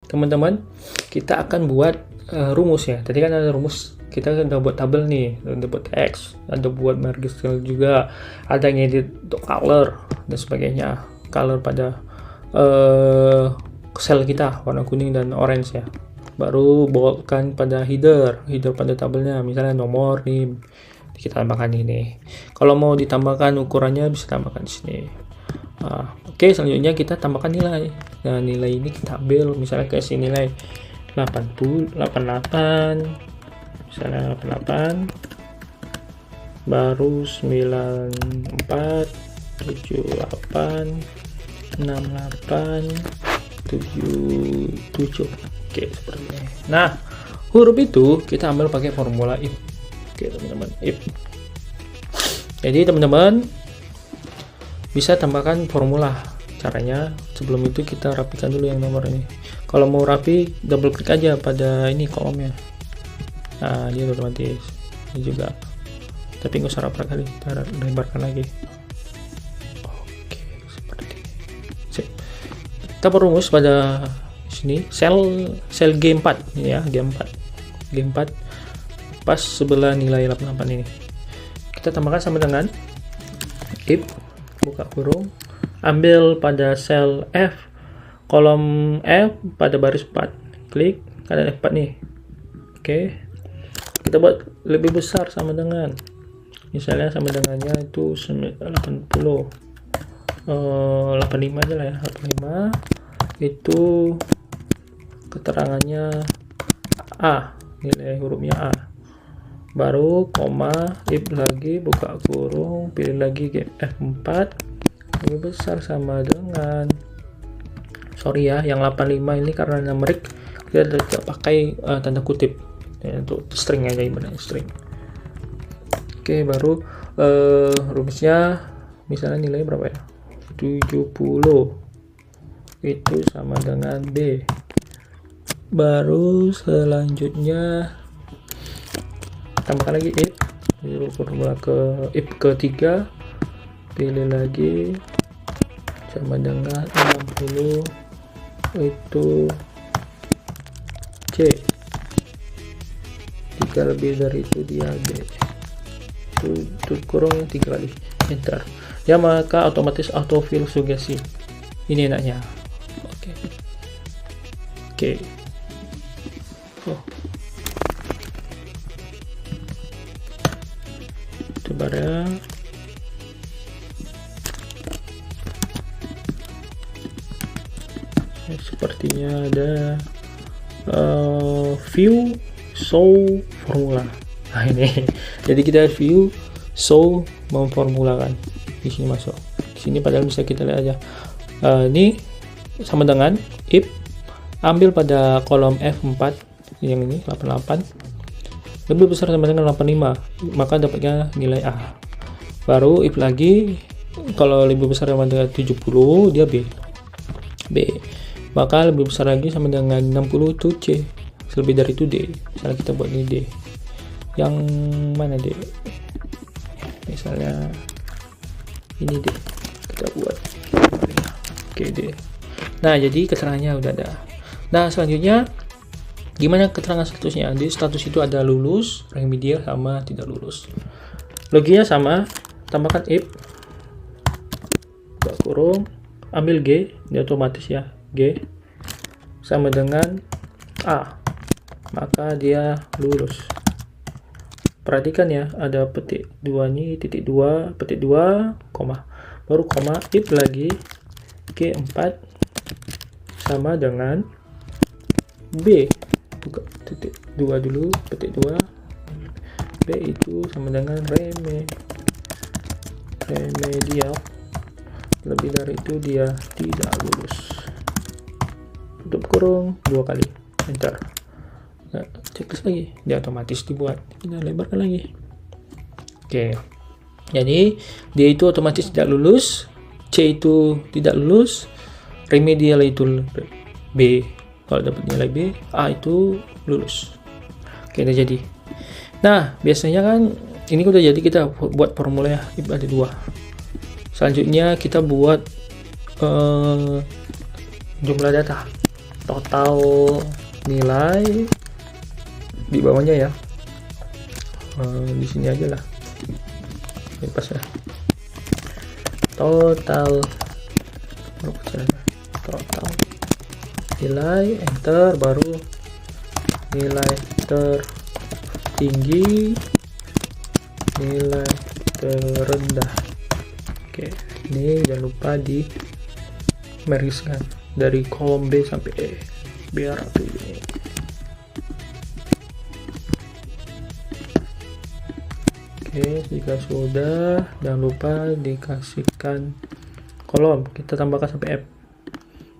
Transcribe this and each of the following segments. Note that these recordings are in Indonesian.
teman-teman, kita akan buat rumus ya. Tadi kan ada rumus, kita kan udah buat tabel nih, udah buat X, ada buat margin juga, ada ngedit untuk color dan sebagainya, color pada sel kita warna kuning dan orange ya. Baru bawakan pada header pada tabelnya, misalnya nomor nih kita tambahkan ini. Kalau mau ditambahkan ukurannya bisa tambahkan di sini. Oke, selanjutnya kita tambahkan nilai. Nah, nilai ini kita ambil, misalnya kasih nilai 88, misalnya 88, baru 94, 78, 68, 77. Oke, seperti ini. Nah, huruf itu kita ambil pakai formula if. Oke, teman-teman, if. Jadi teman-teman bisa tambahkan formula. Caranya sebelum itu kita rapikan dulu yang nomor ini. Kalau mau rapi, double klik aja pada ini kolomnya. Nah, dia otomatis. Ini juga. Tapi nggak usah rapat kali, kita lebarkan lagi. Oke, seperti ini. Sip. Kita perumus pada sini sel G4 ya, G4 pas sebelah nilai 88 ini. Kita tambahkan sama dengan if, buka kurung, ambil pada sel F, kolom F pada baris 4, klik, ada F4 nih. Oke, kita buat lebih besar sama dengan, misalnya sama dengannya itu 80, 85 aja lah ya, 85 itu keterangannya A, nilai hurufnya A, baru koma, if lagi, buka kurung, pilih lagi F4, lebih besar sama dengan, sorry ya, yang 85 ini karena numerik kita tidak pakai tanda kutip ya, untuk string aja, ibaratnya string. Oke, baru rumusnya misalnya nilai berapa ya, 70 itu sama dengan B. Baru selanjutnya tambahkan lagi if, formula ke if ketiga, pilih lagi sama dengan 60 itu C, jika lebih dari itu dia B, itu kurung 3 kali, enter ya, maka otomatis autofill sugesti. Ini enaknya. Oke. Coba ya. Sepertinya ada view show formula. Nah ini, jadi kita view show memformulakan di sini masuk. Di sini padahal bisa kita lihat aja. Ini sama dengan if, ambil pada kolom F4 yang ini 88 lebih besar sama dengan 85, maka dapatnya nilai A. Baru if lagi, kalau lebih besar sama dengan 70 dia B, maka lebih besar lagi sama dengan 60 itu C, lebih dari itu D. Misalnya kita buat ini D, yang mana D, misalnya ini D, kita buat oke D. Nah, jadi keterangannya udah ada. Nah, selanjutnya gimana keterangan statusnya? Di status itu ada lulus, remedial, sama tidak lulus. Loginya sama, tambahkan if, buka kurung, ambil G, dia otomatis ya, G sama dengan A, maka dia lulus. Perhatikan ya, ada petik 2 nih, titik 2, petik 2, koma, baru koma, if lagi, G4 sama dengan B, buka titik 2 dulu, petik 2, B itu sama dengan remedial, lebih dari itu dia tidak lulus. Tutup kurung 2 kali, enter. Nah, checklist lagi, dia otomatis dibuat. Kita lebarkan lagi. Oke, jadi dia itu otomatis tidak lulus, C itu tidak lulus, remedial itu B, kalau dapat nilai B, A itu lulus. Oke, udah jadi. Nah, biasanya kan ini udah jadi, kita buat formula ya, ada 2. Selanjutnya kita buat jumlah data. total nilai di bawahnya ya. Di sini aja lah, ini pas ya. Total nilai, enter, baru nilai tertinggi, nilai terendah. Oke, ini jangan lupa di meriskan dari kolom B sampai E biar rapi ini. Oke, jika sudah, jangan lupa dikasihkan kolom, kita tambahkan sampai F.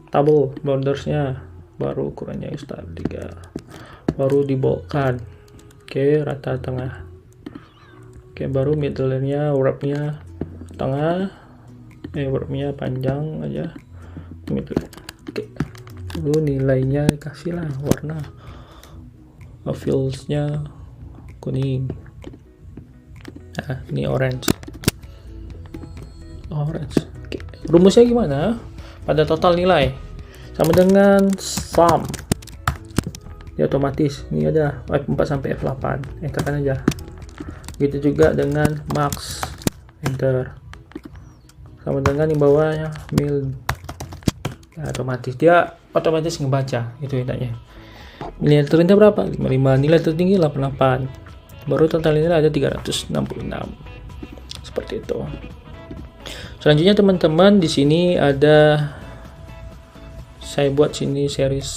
Tabel bordersnya, baru ukurannya start 3, baru dibolkan. Oke, rata tengah. Oke, baru middle-nya, wrap-nya tengah, wrap-nya panjang aja, middle. Oke, lalu nilainya kasihlah warna, fills-nya kuning. Nah, ini orange. Oke, rumusnya gimana? Pada total nilai sama dengan sum. Ya otomatis. Ini ada F4 sampai F8. Enterkan aja. Gitu juga dengan max. Enter. Sama dengan yang bawahnya mil. Ya, otomatis dia otomatis ngebaca itu enaknya. Nilai terendah berapa? 55. Nilai tertinggi 88. Baru total nilai ada 366. Seperti itu. Selanjutnya teman-teman, di sini ada saya buat sini series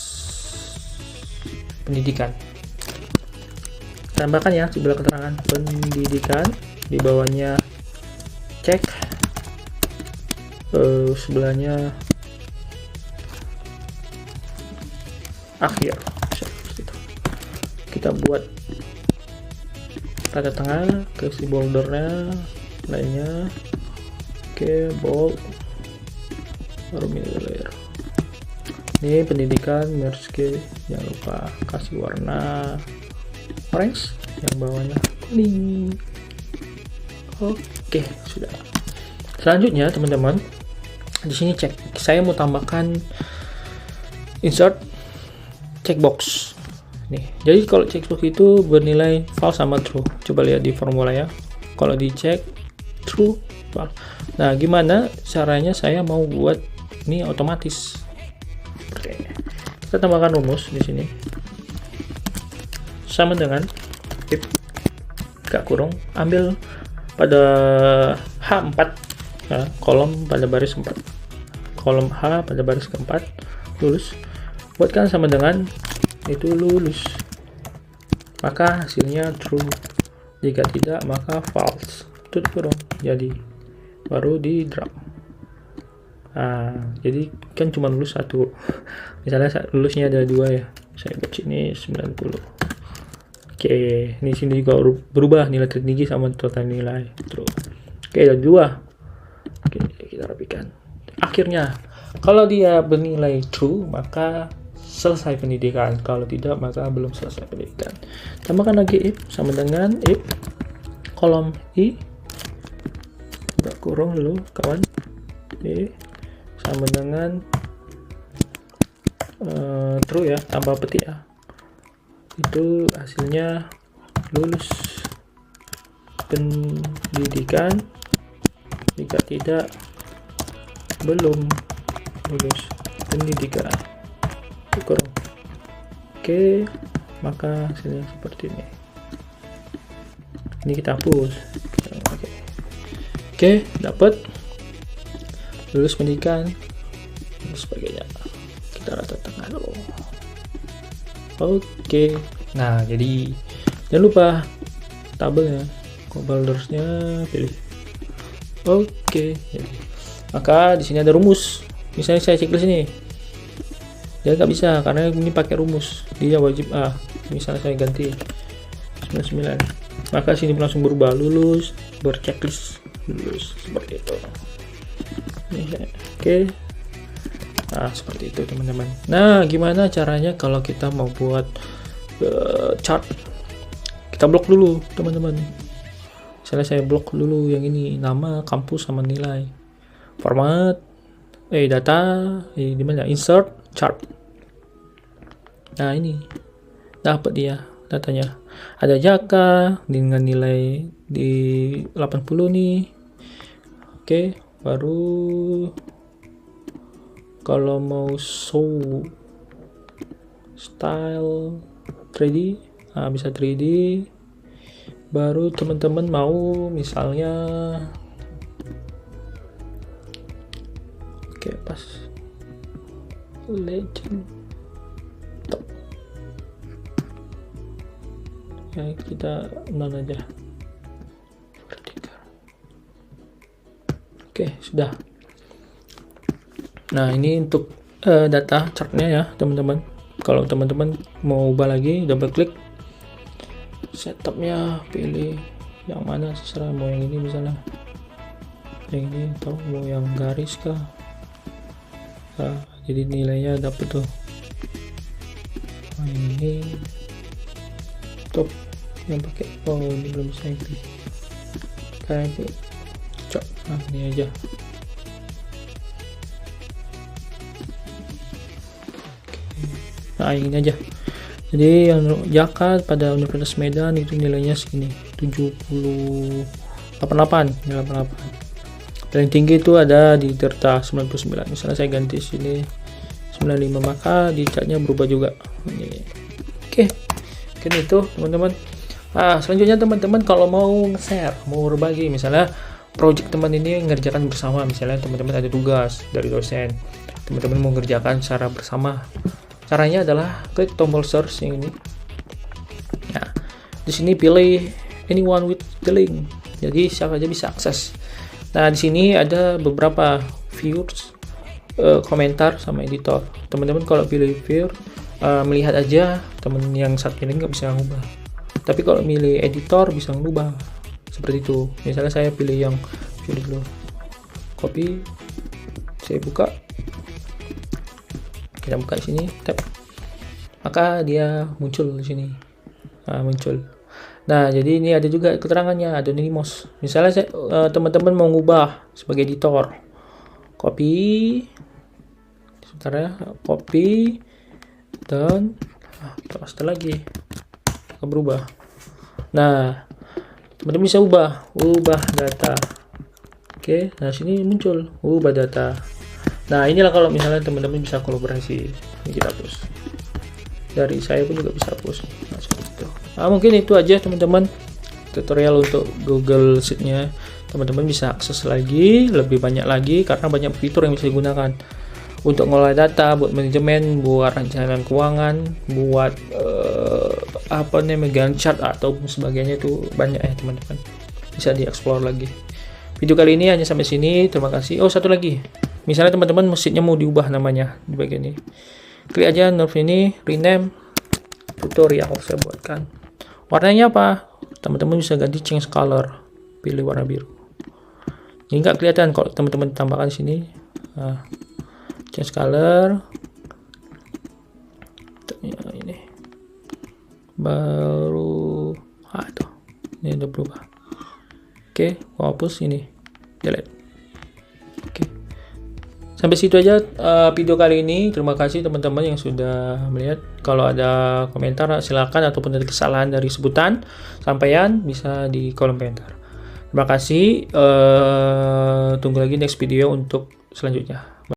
pendidikan. Tambahkan ya sebelah keterangan pendidikan, di bawahnya cek, sebelahnya akhir. Kita buat tanda tengah ke si bouldernya lainnya. Oke, bold, baru middle layer. Ini pendidikan merge ke, jangan lupa kasih warna orange, yang bawahnya kuning. Oke, sudah. Selanjutnya teman-teman, di sini cek, saya mau tambahkan insert checkbox. Nih, jadi kalau checkbox itu bernilai false sama true. Coba lihat di formula ya. Kalau dicek true, false. Nah, gimana caranya saya mau buat ini otomatis? Oke. Kita tambahkan rumus di sini. Sama dengan if gak kurung, ambil pada H4 ya, kolom pada baris 4. Kolom H pada baris keempat, lulus. Buatkan sama dengan itu lulus, maka hasilnya true. Jika tidak maka false. Itu kurung, jadi baru di drop. Jadi kan cuma lulus satu, misalnya lulusnya ada 2 ya, saya buat sini 90. Oke, ini sini juga berubah nilai tertinggi sama total nilai true. Oke, ada 2. Oke, kita rapikan. Akhirnya kalau dia bernilai true maka selesai pendidikan, kalau tidak maka belum selesai pendidikan. Tambahkan lagi if sama dengan if kolom I udah kurung dulu kawan, sama dengan true ya, tambah petik ya, itu hasilnya lulus pendidikan. Jika tidak belum lulus pendidikan. Kurung. Oke, maka hasilnya seperti ini. Ini kita hapus. Oke, dapat lulus pendidikan dan sebagainya. Kita rata tengah dulu. Oke, nah jadi jangan lupa tabelnya, bouldersnya pilih. Oke, jadi maka di sini ada rumus. Misalnya saya checklist ini, dia nggak bisa karena ini pakai rumus, dia wajib A. Misalnya saya ganti 99, maka sini langsung berubah lulus berchecklist lulus seperti itu. Oke. Nah, seperti itu teman-teman. Nah, gimana caranya kalau kita mau buat chart? Kita blok dulu teman-teman. Misalnya saya blok dulu yang ini, nama, kampus sama nilai. Format data di mana? Insert chart. Nah, ini dapat dia datanya. Ada Jaka dengan nilai di 80 nih. Oke, baru kalau mau show style 3D, bisa 3D. Baru teman-teman mau misalnya oke, pas legend top ya, kita non aja vertical. Oke, sudah. Nah, ini untuk data chartnya ya teman-teman. Kalau teman-teman mau ubah lagi, double klik setupnya, pilih yang mana terserah, mau yang ini misalnya, yang ini, atau mau yang garis kah. Nah, jadi nilainya dapat tuh. Nah, ini top yang pakai, ini belum bisa yang kayak cocok. Nah, ini aja. Nah, ini aja. Jadi yang Jaka pada Universitas Medan itu nilainya segini, 88. Paling tinggi itu ada di Tirta 99. Misalnya saya ganti sini 95, maka di catnya berubah juga. Ini. Oke. Mungkin itu teman-teman. Nah, selanjutnya teman-teman kalau mau share, mau berbagi, misalnya project teman ini ngerjakan bersama, misalnya teman-teman ada tugas dari dosen, teman-teman mau ngerjakan secara bersama. Caranya adalah klik tombol search yang ini. Nah, di sini pilih anyone with the link. Jadi siapa aja bisa akses. Nah, di sini ada beberapa views, komentar sama editor. Teman-teman kalau pilih view, melihat aja, teman yang satu ini nggak bisa ngubah. Tapi kalau milih editor bisa ngubah. Seperti itu. Misalnya saya pilih yang view dulu. Copy. Saya buka. Kita buka di sini, tab, maka dia muncul di sini. Muncul. Nah, jadi ini ada juga keterangannya, anonymous. Misalnya teman-teman mau ngubah sebagai editor, copy, sebentar ya, copy dan paste lagi, akan berubah. Nah, teman-teman bisa ubah data. Oke, nah sini muncul ubah data. Nah, inilah kalau misalnya teman-teman bisa kolaborasi. Ini kita hapus. Dari saya pun juga bisa hapus. Nah, seperti itu. Mungkin itu aja teman-teman tutorial untuk Google Sheet-nya. Teman-teman bisa akses lagi, lebih banyak lagi karena banyak fitur yang bisa digunakan untuk ngolah data, buat manajemen, buat rancangan keuangan, buat Gantt chart atau sebagainya, itu banyak ya teman-teman. Bisa dieksplor lagi. Video kali ini hanya sampai sini. Terima kasih. Oh, satu lagi. Misalnya teman-teman mesinnya mau diubah namanya di bagian ini, klik aja nerf ini, rename tutorial, saya buatkan. Warnanya apa? Teman-teman bisa ganti change color, pilih warna biru. Ini nggak kelihatan kalau teman-teman tambahkan di sini. Change color. Ini baru tuh. Ini udah berubah. Oke, mau hapus ini, delete. Oke. Sampai situ aja video kali ini. Terima kasih teman-teman yang sudah melihat. Kalau ada komentar silakan, ataupun ada kesalahan dari sebutan sampaian bisa di kolom komentar. Terima kasih. Tunggu lagi next video untuk selanjutnya.